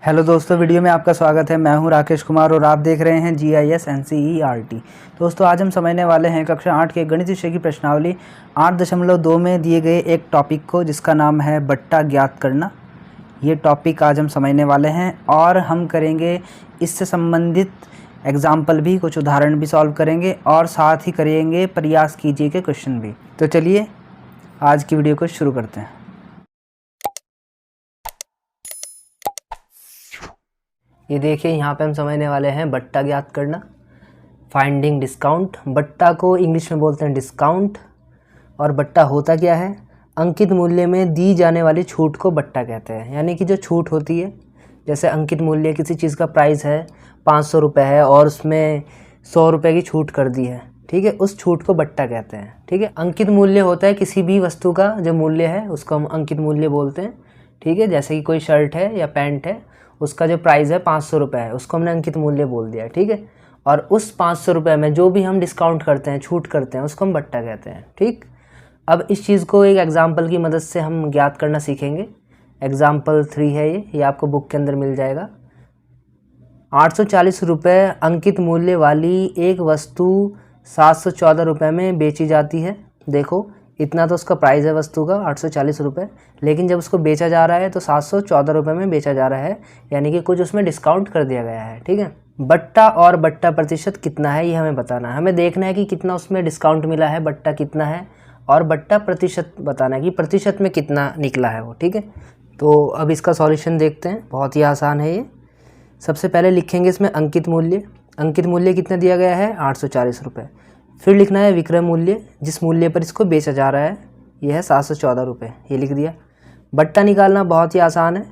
Hello दोस्तों, video में आपका स्वागत है। मैं हूं राकेश कुमार और आप देख रहे हैं GIS NCERT। दोस्तों, आज हम समझने वाले हैं कक्षा 8 के गणित विषय की प्रश्नावली 8.2 में दिए गए एक टॉपिक को, जिसका नाम है बट्टा ज्ञात करना। ये टॉपिक आज हम समझने वाले हैं और हम करेंगे इससे संबंधित एग्जाम्पल भी, कुछ उदाहरण भी सॉल्व करेंगे और साथ ही करेंगे प्रयास कीजिए के क्वेश्चन भी। तो चलिए आज की वीडियो को शुरू करते हैं। ये देखिए, यहाँ पे हम समझने वाले हैं बट्टा ज्ञात करना, फाइंडिंग डिस्काउंट। बट्टा को इंग्लिश में बोलते हैं डिस्काउंट। और बट्टा होता क्या है? अंकित मूल्य में दी जाने वाली छूट को बट्टा कहते हैं। यानी कि जो छूट होती है, जैसे अंकित मूल्य किसी चीज़ का प्राइस है 500 रुपये है और उसमें 100 रुपये की छूट कर दी है, ठीक है, उस छूट को बट्टा कहते हैं। ठीक है, अंकित मूल्य होता है किसी भी वस्तु का जो मूल्य है उसको हम अंकित मूल्य बोलते हैं। ठीक है, जैसे कि कोई शर्ट है या पैंट है, उसका जो प्राइस है 500 रुपये है, उसको हमने अंकित मूल्य बोल दिया। ठीक है, और उस 500 रुपये में जो भी हम डिस्काउंट करते हैं, छूट करते हैं, उसको हम बट्टा कहते हैं। ठीक, अब इस चीज़ को एक एग्जाम्पल की मदद से हम ज्ञात करना सीखेंगे। एग्जाम्पल 3 है ये आपको बुक के अंदर मिल जाएगा। 840 रुपये अंकित मूल्य वाली एक वस्तु 714 रुपये में बेची जाती है। देखो, इतना तो उसका प्राइस है वस्तु का 840 रुपये, लेकिन जब उसको बेचा जा रहा है तो 714 रुपये में बेचा जा रहा है, यानी कि कुछ उसमें डिस्काउंट कर दिया गया है। ठीक है, बट्टा और बट्टा प्रतिशत कितना है ये हमें बताना है। हमें देखना है कि कितना उसमें डिस्काउंट मिला है, बट्टा कितना है, और बट्टा प्रतिशत बताना है कि प्रतिशत में कितना निकला है वो। ठीक है, तो अब इसका सॉल्यूशन देखते हैं। बहुत ही आसान है ये। सबसे पहले लिखेंगे इसमें अंकित मूल्य। अंकित मूल्य कितना दिया गया है? 840 रुपये। फिर लिखना है विक्रय मूल्य, जिस मूल्य पर इसको बेचा जा रहा है, यह है 714 रुपये, ये लिख दिया। बट्टा निकालना बहुत ही आसान है।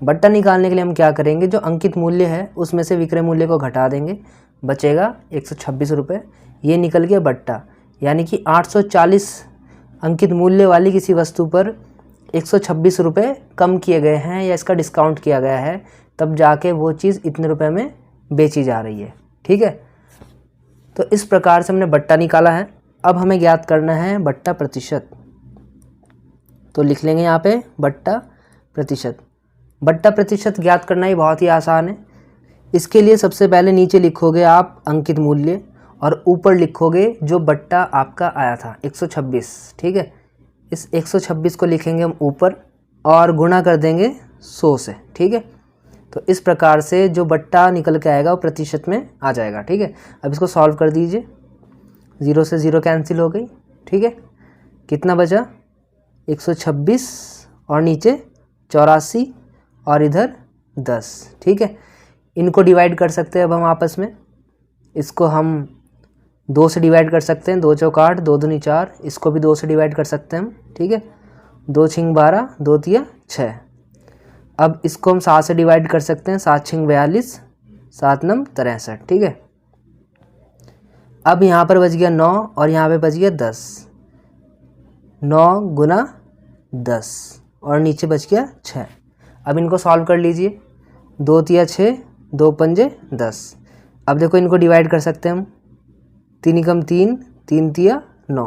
बट्टा निकालने के लिए हम क्या करेंगे, जो अंकित मूल्य है उसमें से विक्रय मूल्य को घटा देंगे, बचेगा 126 रुपये, ये निकल गया बट्टा। यानी कि 840 अंकित मूल्य वाली किसी वस्तु पर 126 रुपये कम किए गए हैं या इसका डिस्काउंट किया गया है, तब जाके वो चीज़ इतने रुपए में बेची जा रही है। ठीक है, तो इस प्रकार से हमने बट्टा निकाला है। अब हमें ज्ञात करना है बट्टा प्रतिशत। तो लिख लेंगे यहाँ पे बट्टा प्रतिशत। बट्टा प्रतिशत ज्ञात करना ही बहुत ही आसान है। इसके लिए सबसे पहले नीचे लिखोगे आप अंकित मूल्य और ऊपर लिखोगे जो बट्टा आपका आया था 126। ठीक है, इस 126 को लिखेंगे हम ऊपर और गुणा कर देंगे 100 से। ठीक है, तो इस प्रकार से जो बट्टा निकल के आएगा वो प्रतिशत में आ जाएगा। ठीक है, अब इसको सॉल्व कर दीजिए। 0 से 0 कैंसिल हो गई। ठीक है, कितना बचा? 126 और नीचे 84 और इधर 10। ठीक है, इनको डिवाइड कर सकते हैं अब हम आपस में। इसको हम 2 से डिवाइड कर सकते हैं, 2 चौक 8, 2 दूनी 4। इसको भी 2 से डिवाइड कर सकते हैं हम। ठीक है, 2 छिंग 12, 2 तिया 6। अब इसको हम 7 से डिवाइड कर सकते हैं, 7 छिंग 42, 7 नम 63। ठीक है, अब यहाँ पर बच गया 9 और यहाँ पे बच गया 10। 9 गुना 10 और नीचे बच गया 6। अब इनको सॉल्व कर लीजिए। 2 तिया 6, 2 पंजे 10। अब देखो, इनको डिवाइड कर सकते हैं हम। 3 एकम 3, 3 तिया 9।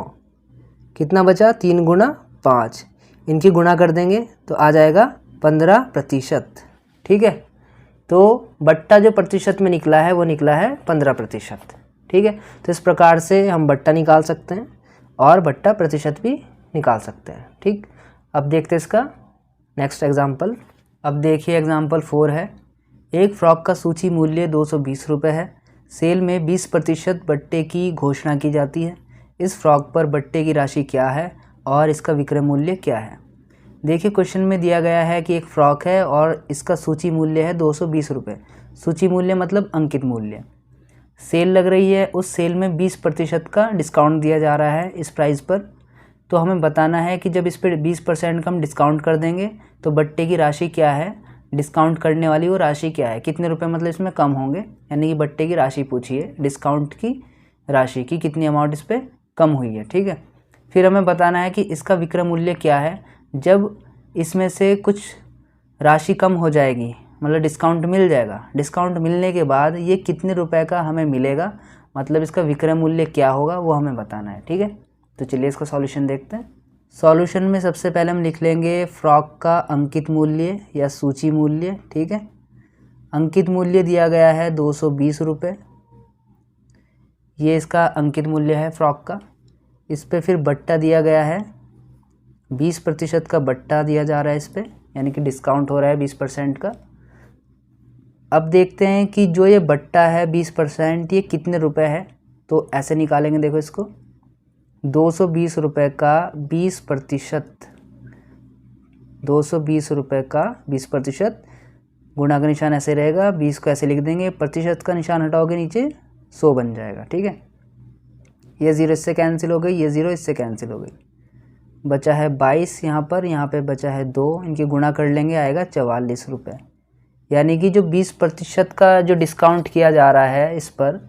कितना बचा? 3 गुना 5। इनकी गुणा कर देंगे तो आ जाएगा 15%। ठीक है, तो बट्टा जो प्रतिशत में निकला है वो निकला है 15%। ठीक है, तो इस प्रकार से हम बट्टा निकाल सकते हैं और बट्टा प्रतिशत भी निकाल सकते हैं। ठीक, अब देखते हैं इसका नेक्स्ट एग्जाम्पल। अब देखिए एग्जाम्पल 4 है। एक फ्रॉक का सूची मूल्य 220 रुपये है। सेल में 20% बट्टे की घोषणा की जाती है। इस फ्रॉक पर बट्टे की राशि क्या है और इसका विक्रय मूल्य क्या है? देखिए, क्वेश्चन में दिया गया है कि एक फ़्रॉक है और इसका सूची मूल्य है 220 रुपये। सूची मूल्य मतलब अंकित मूल्य। सेल लग रही है, उस सेल में 20% का डिस्काउंट दिया जा रहा है इस प्राइस पर। तो हमें बताना है कि जब इस पर 20% का हम डिस्काउंट कर देंगे तो बट्टे की राशि क्या है, डिस्काउंट करने वाली वो राशि क्या है, कितने रुपये मतलब इसमें कम होंगे, यानी कि बट्टे की राशि पूछी है, डिस्काउंट की राशि की कितनी अमाउंट इस पर कम हुई है। ठीक है, फिर हमें बताना है कि इसका विक्रय मूल्य क्या है जब इसमें से कुछ राशि कम हो जाएगी, मतलब डिस्काउंट मिल जाएगा। डिस्काउंट मिलने के बाद ये कितने रुपए का हमें मिलेगा, मतलब इसका विक्रय मूल्य क्या होगा वो हमें बताना है। ठीक है, तो चलिए इसका सॉल्यूशन देखते हैं। सॉल्यूशन में सबसे पहले हम लिख लेंगे फ्रॉक का अंकित मूल्य या सूची मूल्य। ठीक है, अंकित मूल्य दिया गया है 220 रुपये, ये इसका अंकित मूल्य है फ्रॉक का। इस पे फिर बट्टा दिया गया है, 20% का बट्टा दिया जा रहा है इस पर, यानी कि डिस्काउंट हो रहा है 20% का। अब देखते हैं कि जो ये बट्टा है 20% ये कितने रुपए है, तो ऐसे निकालेंगे। देखो इसको, 220 रुपये का 20%, 220 रुपये का 20%, गुणा का निशान ऐसे रहेगा, 20 को ऐसे लिख देंगे, प्रतिशत का निशान हटाओगे नीचे 100 बन जाएगा। ठीक है, ये 0 इससे कैंसिल हो गई, ये 0 इससे कैंसिल हो गई, बचा है 22 यहाँ पे बचा है 2, इनकी गुणा कर लेंगे, आएगा 44 रुपये। यानी कि जो 20% का जो डिस्काउंट किया जा रहा है इस पर,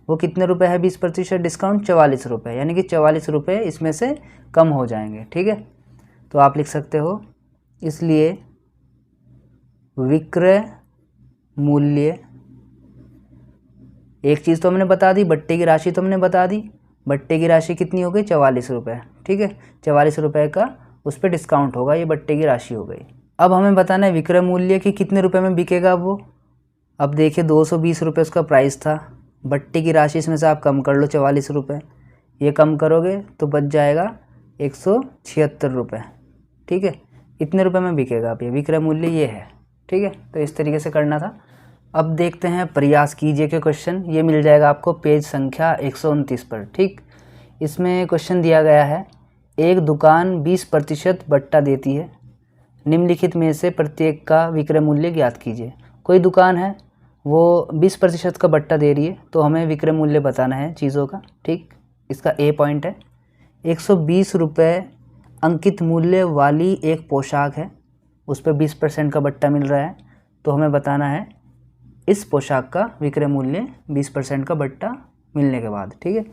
वो कितने रुपए है 20% डिस्काउंट, 44 रुपये, यानी कि 44 रुपये इसमें से कम हो जाएंगे। ठीक है, तो आप लिख सकते हो, इसलिए विक्रय मूल्य, एक चीज़ तो हमने बता दी, बट्टे की राशि तो हमने बता दी, बट्टे की राशि कितनी हो गई 44 रुपये। ठीक है, 44 रुपये का उस पर डिस्काउंट होगा, ये बट्टे की राशि हो गई। अब हमें बताना है विक्रय मूल्य कि कितने रुपए में बिकेगा वो। अब देखिए 220 रुपये उसका प्राइस था, बट्टे की राशि इसमें से आप कम कर लो 44 रुपये, ये कम करोगे तो बच जाएगा 176 रुपये। ठीक है, इतने रुपए में बिकेगा। अब ये विक्रय मूल्य ये है। ठीक है, तो इस तरीके से करना था। अब देखते हैं प्रयास कीजिए के क्वेश्चन, ये मिल जाएगा आपको पेज संख्या 129 पर। ठीक, इसमें क्वेश्चन दिया गया है, एक दुकान 20% बट्टा देती है, निम्नलिखित में से प्रत्येक का विक्रय मूल्य ज्ञात कीजिए। कोई दुकान है वो 20% का बट्टा दे रही है, तो हमें विक्रय मूल्य बताना है चीज़ों का। ठीक, इसका ए पॉइंट है, 120 रुपये अंकित मूल्य वाली एक पोशाक है, उस पर 20% का बट्टा मिल रहा है, तो हमें बताना है इस पोशाक का विक्रय मूल्य 20% का बट्टा मिलने के बाद। ठीक है,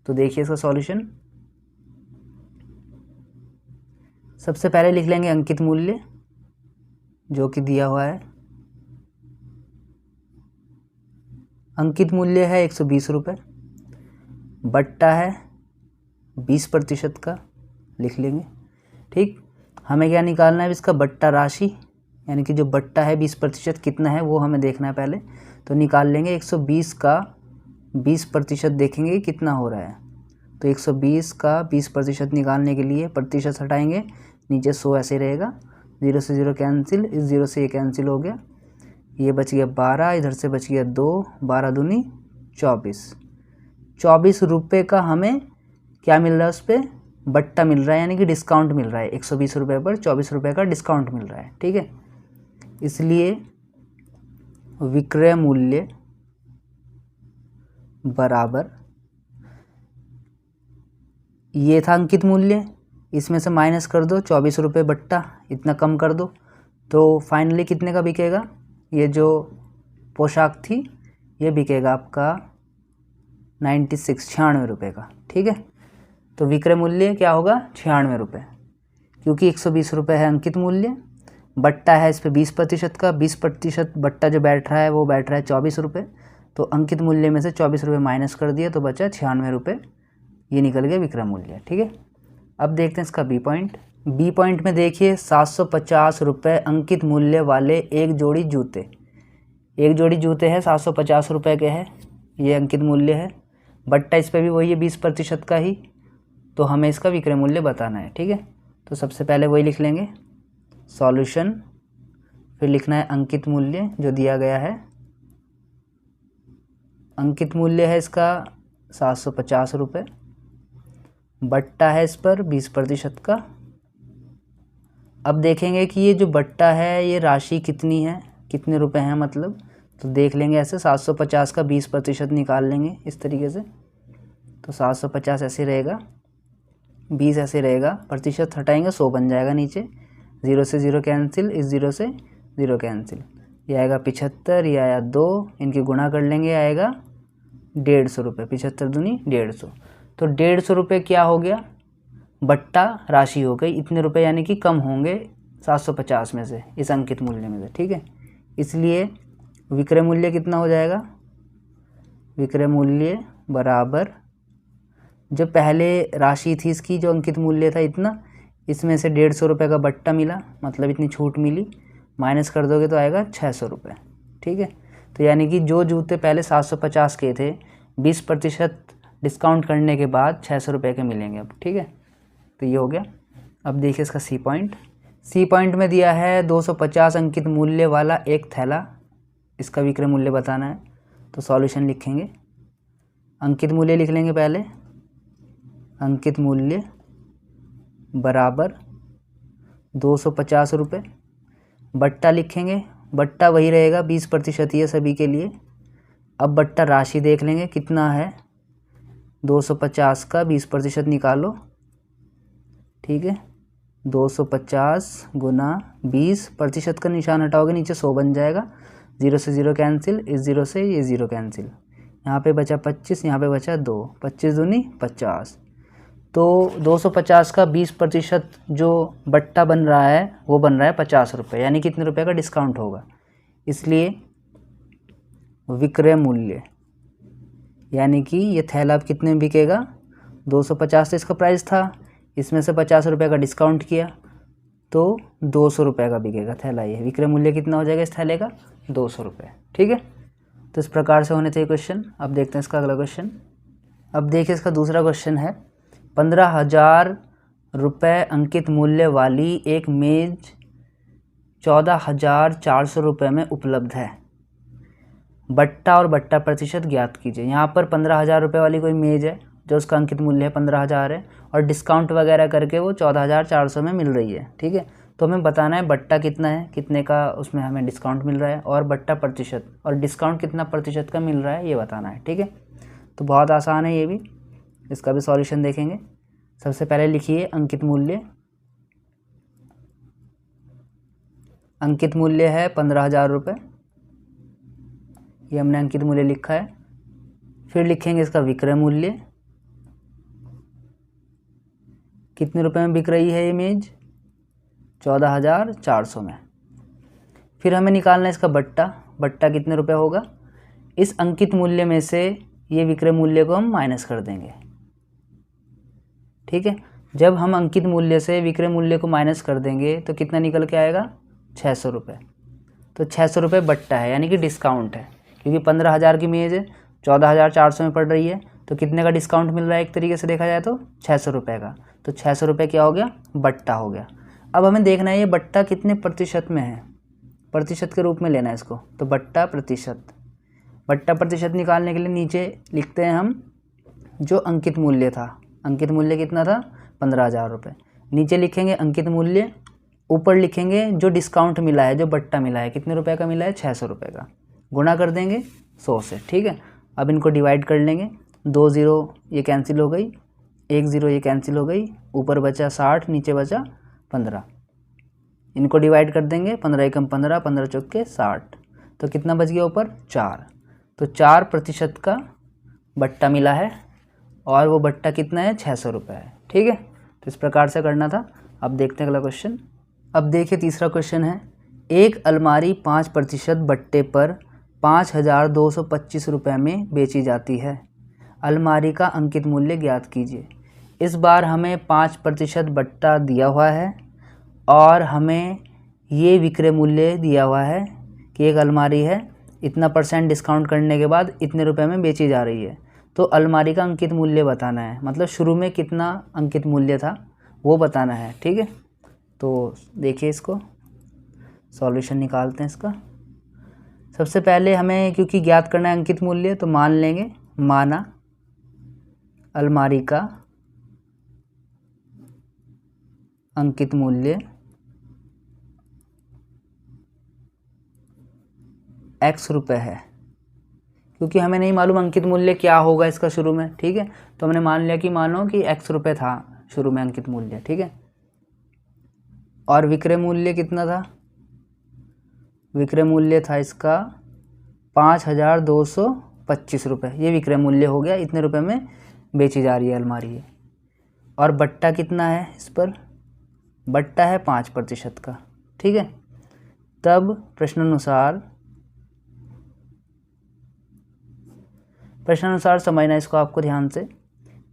तो देखिए इसका सॉल्यूशन। सबसे पहले लिख लेंगे अंकित मूल्य जो कि दिया हुआ है, अंकित मूल्य है 120 रुपये, बट्टा है 20% का, लिख लेंगे। ठीक, हमें क्या निकालना है इसका बट्टा राशि, यानी कि जो बट्टा है 20% कितना है वो हमें देखना है पहले, तो निकाल लेंगे 120 का 20% देखेंगे कितना हो रहा है, तो 120 का 20% निकालने के लिए प्रतिशत हटाएंगे, नीचे 100 ऐसे रहेगा, 0 से 0 कैंसिल, इस 0 से ये कैंसिल हो गया, ये बच गया 12, इधर से बच गया 2, 12 दूनी 24, 24 रुपये का हमें क्या मिल रहा है उस पर बट्टा मिल रहा है, यानी कि डिस्काउंट मिल रहा है, 120 रुपये पर 24 रुपये का डिस्काउंट मिल रहा है। ठीक है, इसलिए विक्रय मूल्य बराबर, ये था अंकित मूल्य, इसमें से माइनस कर दो 24 रुपये बट्टा, इतना कम कर दो, तो फाइनली कितने का बिकेगा, ये जो पोशाक थी ये बिकेगा आपका 96 रुपये का। ठीक है, तो विक्रय मूल्य क्या होगा 96 रुपये, क्योंकि 120 रुपये है अंकित मूल्य, बट्टा है इस पर 20% का, 20% बट्टा जो बैठ रहा है वो बैठ रहा है 24 रुपये, तो अंकित मूल्य में से 24 रुपये माइनस कर दिया तो बचा 96 रुपये, ये निकल गया विक्रय मूल्य। ठीक है, अब देखते हैं इसका बी पॉइंट। बी पॉइंट में देखिए 750 रुपये अंकित मूल्य वाले एक जोड़ी जूते, एक जोड़ी जूते हैं 750 रुपये के हैं, ये अंकित मूल्य है, बट्टा इस पर भी वही है 20% का ही, तो हमें इसका विक्रय मूल्य बताना है। ठीक है, तो सबसे पहले वही लिख लेंगे सॉल्यूशन, फिर लिखना है अंकित मूल्य जो दिया गया है, अंकित मूल्य है इसका 750 रुपये, बट्टा है इस पर 20% का। अब देखेंगे कि ये जो बट्टा है ये राशि कितनी है, कितने रुपए हैं मतलब, तो देख लेंगे ऐसे 750 का 20% निकाल लेंगे इस तरीके से, तो 750 ऐसे रहेगा, 20 ऐसे रहेगा, प्रतिशत हटाएंगे 100 बन जाएगा नीचे, 0 से 0 कैंसिल, इस 0 से 0 कैंसिल, ये आएगा 75, ये आया 2, इनकी गुणा कर लेंगे आएगा 150 रुपये, 75 दूनी 150, तो 150 रुपये क्या हो गया बट्टा राशि हो गई, इतने रुपए यानी कि कम होंगे 750 में से, इस अंकित मूल्य में से। ठीक है, इसलिए विक्रय मूल्य कितना हो जाएगा, विक्रय मूल्य बराबर जो पहले राशि थी इसकी जो अंकित मूल्य था इतना, इसमें से 150 रुपये का बट्टा मिला, मतलब इतनी छूट मिली, माइनस कर दोगे तो आएगा 600 रुपये। ठीक है, तो यानी कि जो जूते पहले 750 के थे 20% डिस्काउंट करने के बाद 600 रुपये के मिलेंगे अब। ठीक है, तो ये हो गया। अब देखिए इसका सी पॉइंट। सी पॉइंट में दिया है 250 अंकित मूल्य वाला एक थैला, इसका विक्रय मूल्य बताना है। तो सॉल्यूशन लिखेंगे, अंकित मूल्य लिख लेंगे पहले, अंकित मूल्य बराबर 250 रुपये, बट्टा लिखेंगे, बट्टा वही रहेगा 20% ही है सभी के लिए। अब बट्टा राशि देख लेंगे कितना है, 250 का 20% निकालो। ठीक है, 250 गुना 20%, का निशान हटाओगे नीचे 100 बन जाएगा, 0 से 0 कैंसिल, इस 0 से ये 0 कैंसिल, यहाँ पे बचा 25, यहाँ पे बचा 2, 25 दूनी 50। तो 250 का 20% जो बट्टा बन रहा है वो बन रहा है 50 रुपये, यानी कितने रुपये का डिस्काउंट होगा। इसलिए विक्रय मूल्य यानी कि ये थैला अब कितने में बिकेगा, 250 इसका प्राइस था, इसमें से 50 रुपये का डिस्काउंट किया तो 200 रुपये का बिकेगा थैला। ये विक्रय मूल्य कितना हो जाएगा इस थैले का, 200 रुपये। ठीक है, तो इस प्रकार से होने चाहिए क्वेश्चन। अब देखते हैं इसका अगला क्वेश्चन। अब देखिए इसका दूसरा क्वेश्चन है, 15,000 रुपये अंकित मूल्य वाली एक मेज 14,400 रुपये में उपलब्ध है, बट्टा और बट्टा प्रतिशत ज्ञात कीजिए। यहाँ पर 15,000 रुपये वाली कोई मेज है जो उसका अंकित मूल्य है 15,000 है और डिस्काउंट वगैरह करके वो 14,400 में मिल रही है। ठीक है, तो हमें बताना है बट्टा कितना है, कितने का उसमें हमें डिस्काउंट मिल रहा है, और बट्टा प्रतिशत और डिस्काउंट कितना प्रतिशत का मिल रहा है ये बताना है। ठीक है, तो बहुत आसान है ये भी, इसका भी सॉल्यूशन देखेंगे। सबसे पहले लिखिए अंकित मूल्य, अंकित मूल्य है 15,000 रुपये, ये हमने अंकित मूल्य लिखा है। फिर लिखेंगे इसका विक्रय मूल्य, कितने रुपए में बिक रही है ये मेज, 14,400 में। फिर हमें निकालना है इसका बट्टा, बट्टा कितने रुपए होगा, इस अंकित मूल्य में से ये विक्रय मूल्य को हम माइनस कर देंगे। ठीक है, जब हम अंकित मूल्य से विक्रय मूल्य को माइनस कर देंगे तो कितना निकल के आएगा, 600 रुपये। तो 600 रुपये बट्टा है यानी कि डिस्काउंट है, क्योंकि 15,000 की मेज है 14,400 में पड़ रही है, तो कितने का डिस्काउंट मिल रहा है एक तरीके से देखा जाए तो 600 रुपये का। तो 600 रुपये क्या हो गया, बट्टा हो गया। अब हमें देखना है ये बट्टा कितने प्रतिशत में है, प्रतिशत के रूप में लेना है इसको। तो बट्टा प्रतिशत, बट्टा प्रतिशत निकालने के लिए नीचे लिखते हैं हम जो अंकित मूल्य था, अंकित मूल्य कितना था 15,000 रुपये, नीचे लिखेंगे अंकित मूल्य, ऊपर लिखेंगे जो डिस्काउंट मिला है, जो बट्टा मिला है कितने रुपए का मिला है, 600 रुपये का, गुणा कर देंगे 100 से। ठीक है, अब इनको डिवाइड कर लेंगे, 2 0 ये कैंसिल हो गई, 1 0 ये कैंसिल हो गई, ऊपर बचा 60, नीचे बचा 15, इनको डिवाइड कर देंगे, 15 एकम 15, 15 चौके 60, तो कितना बच गया ऊपर 4। तो 4% का बट्टा मिला है और वो बट्टा कितना है, 600 रुपये है। ठीक है, तो इस प्रकार से करना था। अब देखते हैं अगला क्वेश्चन। अब देखिए तीसरा क्वेश्चन है, एक अलमारी 5% बट्टे पर 5,225 रुपये में बेची जाती है, अलमारी का अंकित मूल्य ज्ञात कीजिए। इस बार हमें 5% बट्टा दिया हुआ है और हमें ये विक्रय मूल्य दिया हुआ है कि एक अलमारी है, इतना % डिस्काउंट करने के बाद इतने रुपए में बेची जा रही है। तो अलमारी का अंकित मूल्य बताना है, मतलब शुरू में कितना अंकित मूल्य था वो बताना है। ठीक है, तो देखिए इसको सॉल्यूशन निकालते हैं इसका। सबसे पहले हमें क्योंकि ज्ञात करना है अंकित मूल्य, तो मान लेंगे, माना अलमारी का अंकित मूल्य x रुपये है, क्योंकि हमें नहीं मालूम अंकित मूल्य क्या होगा इसका शुरू में। ठीक है, तो हमने मान लिया कि मानो कि x रुपये था शुरू में अंकित मूल्य। ठीक है, और विक्रय मूल्य कितना था, विक्रय मूल्य था इसका 5,225 रुपये, ये विक्रय मूल्य हो गया, इतने रुपए में बेची जा रही है अलमारी है। और बट्टा कितना है इस पर, बट्टा है 5% का। ठीक है, तब प्रश्नानुसार समझना इसको आपको ध्यान से।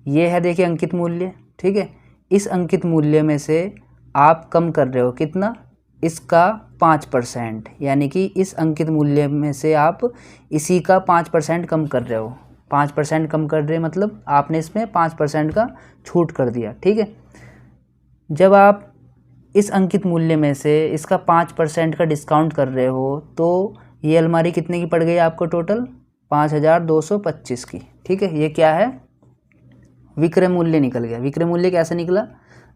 ये है देखिए अंकित मूल्य। ठीक है, इस अंकित मूल्य में से आप कम कर रहे हो कितना, इसका 5%, यानी कि इस अंकित मूल्य में से आप इसी का 5% कम कर रहे हो। 5% कम कर रहे मतलब आपने इसमें 5% का छूट कर दिया, ठीक है। जब आप इस अंकित मूल्य में से इसका 5% का डिस्काउंट कर रहे हो तो ये अलमारी कितने की पड़ गई आपको, टोटल 5225 की, ठीक है। ये क्या है, विक्रय मूल्य निकल गया। विक्रय मूल्य कैसे निकला,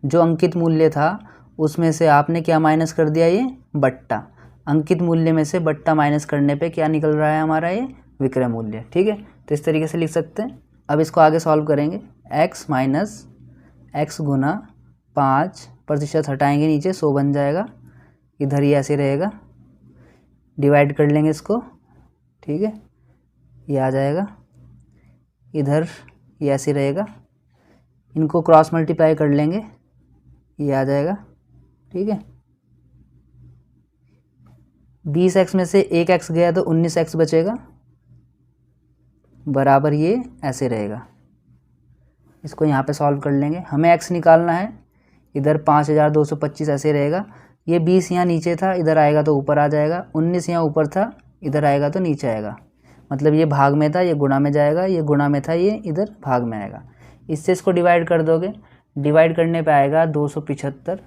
जो अंकित मूल्य था उसमें से आपने क्या माइनस कर दिया, ये बट्टा। अंकित मूल्य में से बट्टा माइनस करने पे क्या निकल रहा है हमारा, ये विक्रय मूल्य, ठीक है। तो इस तरीके से लिख सकते हैं। अब इसको आगे सॉल्व करेंगे, x माइनस एक्स गुना 5% हटाएंगे नीचे, 100 बन जाएगा। इधर ही ऐसे रहेगा, डिवाइड कर लेंगे इसको, ठीक है, ये आ जाएगा। इधर ये ऐसे रहेगा, इनको क्रॉस मल्टीप्लाई कर लेंगे, ये आ जाएगा, ठीक है। 20x में से 1x गया तो 19x बचेगा, बराबर ये ऐसे रहेगा। इसको यहाँ पे सॉल्व कर लेंगे, हमें x निकालना है। इधर 5225 ऐसे रहेगा। ये 20 यहाँ नीचे था, इधर आएगा तो ऊपर आ जाएगा। 19 यहाँ ऊपर था, इधर आएगा तो नीचे आएगा। मतलब ये भाग में था, ये गुणा में जाएगा, ये गुणा में था, ये इधर भाग में आएगा। इससे इसको डिवाइड कर दोगे, डिवाइड करने पे आएगा 275,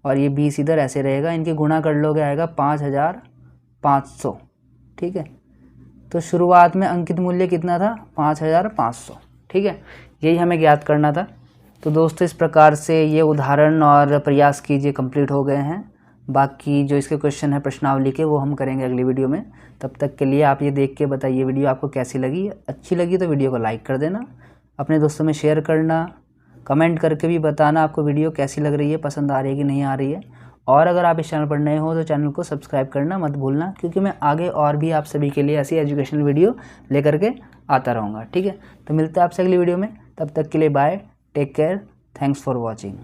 और ये 20 इधर ऐसे रहेगा। इनकी गुणा कर लोगे आएगा 5500, ठीक है। तो शुरुआत में अंकित मूल्य कितना था, 5500, ठीक है। यही हमें ज्ञात करना था। तो दोस्तों इस प्रकार से ये उदाहरण और प्रयास कीजिए कंप्लीट हो गए हैं। बाकी जो इसके क्वेश्चन है प्रश्नावली के, वो हम करेंगे अगली वीडियो में। तब तक के लिए आप ये देख के बताइए वीडियो आपको कैसी लगी। अच्छी लगी तो वीडियो को लाइक कर देना, अपने दोस्तों में शेयर करना, कमेंट करके भी बताना आपको वीडियो कैसी लग रही है, पसंद आ रही है कि नहीं आ रही है। और अगर आप इस चैनल पर नए हो तो चैनल को सब्सक्राइब करना मत भूलना, क्योंकि मैं आगे और भी आप सभी के लिए ऐसी एजुकेशनल वीडियो लेकर के आता रहूँगा, ठीक है। तो मिलते हैं आपसे अगली वीडियो में, तब तक के लिए bye, take care, thanks for watching.